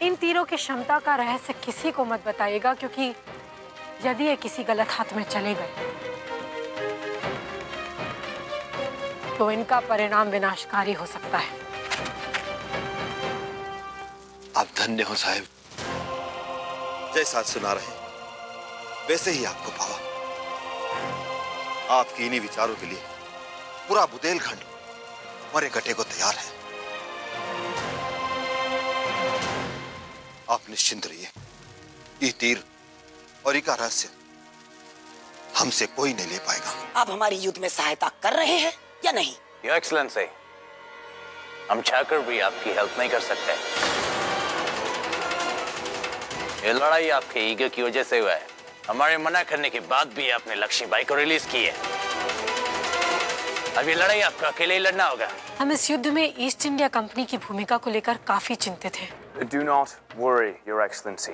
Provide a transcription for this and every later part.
इन तीरों की क्षमता का रहस्य किसी को मत बताइएगा, क्योंकि यदि ये किसी गलत हाथ में चले गए तो इनका परिणाम विनाशकारी हो सकता है। आप धन्य हो साहिब, जैसा आज सुना रहे वैसे ही आपको पावा। आपके इन्हीं विचारों के लिए पूरा बुंदेलखंड मरे कटे को तैयार है। आप निश्चिंत रहिए, ये तीर और इनका रहस्य हमसे कोई नहीं ले पाएगा। आप हमारी युद्ध में सहायता कर रहे हैं या नहीं? योर एक्सीलेंसी, हम चाहकर भी आपकी हेल्प नहीं कर सकते। ये लड़ाई आपके ईगो की वजह से हुआ है। हमारे मना करने के बाद भी आपने लक्ष्मीबाई को रिलीज की है। अब ये लड़ाई आपको अकेले ही लड़ना होगा। हम इस युद्ध में ईस्ट इंडिया कंपनी की भूमिका को लेकर काफी चिंतित हैं। Do not worry, Your Excellency.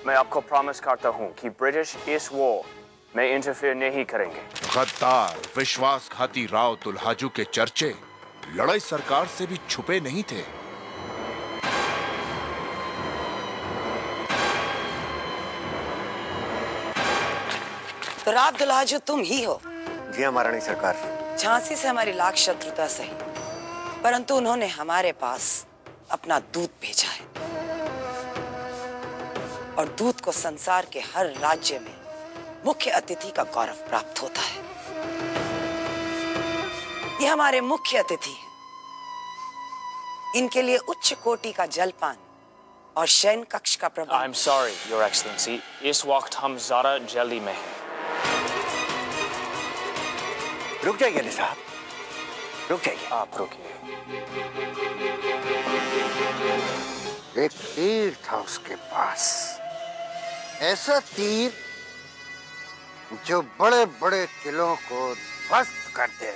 मैं आपको प्रॉमिस करता हूँ कि ब्रिटिश इस वॉर में इंटरफेयर नहीं करेंगे। गद्दार विश्वासघाती राव दुल्हाजू के चर्चे लड़ाई सरकार से भी छुपे नहीं थे। तो राव दुल्हाजू तुम ही हो? जी महारानी सरकार। झांसी से हमारी लाख शत्रुता सही, परंतु उन्होंने हमारे पास अपना दूत भेजा है, और दूत को संसार के हर राज्य में मुख्य अतिथि का गौरव प्राप्त होता है। ये हमारे मुख्य अतिथि हैं। इनके लिए उच्च कोटि का जलपान और शयन कक्ष का प्रबंध। I'm sorry, Your Excellency. इस वक्त हम ज़रा जल्दी में हैं। रुक जाइए अली साहब, रुक जाइए। आप रुकिए। एक तीर था उसके पास, ऐसा तीर जो बड़े बड़े किलों को ध्वस्त कर दे।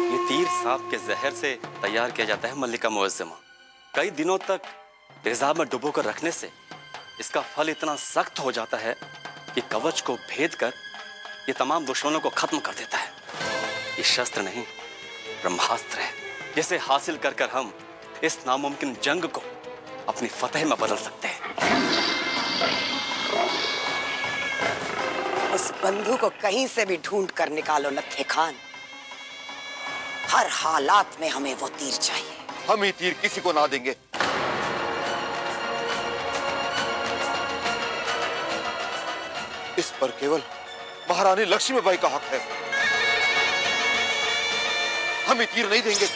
ये तीर सांप के जहर से तैयार किया जाता है मल्लिका मुअज्जमा। कई दिनों तक तेजाब में डुबोकर रखने से इसका फल इतना सख्त हो जाता है कि कवच को भेद कर ये तमाम दुश्मनों को खत्म कर देता है। ये शस्त्र नहीं, ब्रह्मास्त्र है, जिसे हासिल कर कर हम इस नामुमकिन जंग को अपनी फतेह में बदल सकते हैं। उस बंधु को कहीं से भी ढूंढ कर निकालो नत्थे खान। हर हालात में हमें वो तीर चाहिए। हम ये तीर किसी को ना देंगे। इस पर केवल महारानी लक्ष्मीबाई का हक है। हम ये तीर नहीं देंगे।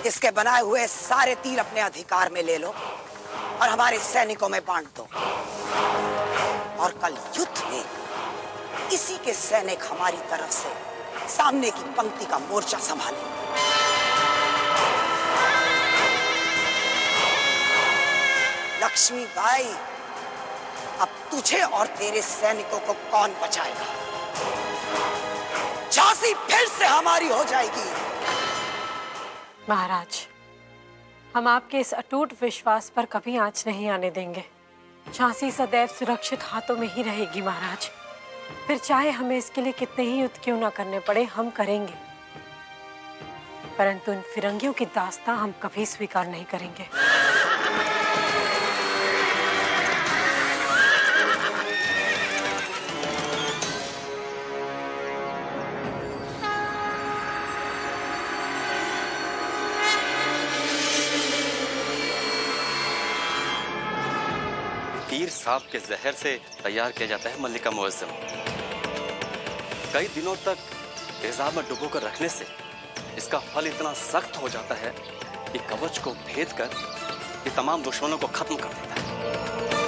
इसके बनाए हुए सारे तीर अपने अधिकार में ले लो और हमारे सैनिकों में बांट दो, और कल युद्ध में इसी के सैनिक हमारी तरफ से सामने की पंक्ति का मोर्चा संभालें। लक्ष्मीबाई, अब तुझे और तेरे सैनिकों को कौन बचाएगा? झांसी फिर से हमारी हो जाएगी। महाराज, हम आपके इस अटूट विश्वास पर कभी आंच नहीं आने देंगे। झांसी सदैव सुरक्षित हाथों में ही रहेगी महाराज। फिर चाहे हमें इसके लिए कितने ही युद्ध क्यों ना करने पड़े, हम करेंगे, परंतु इन फिरंगियों की दास्तां हम कभी स्वीकार नहीं करेंगे। तीर सांप के जहर से तैयार किया जाता है मल्लिका मुअज्जमा। कई दिनों तक तेजाब में डुबोकर रखने से इसका फल इतना सख्त हो जाता है कि कवच को भेद कर ये तमाम दुश्मनों को खत्म कर देता है।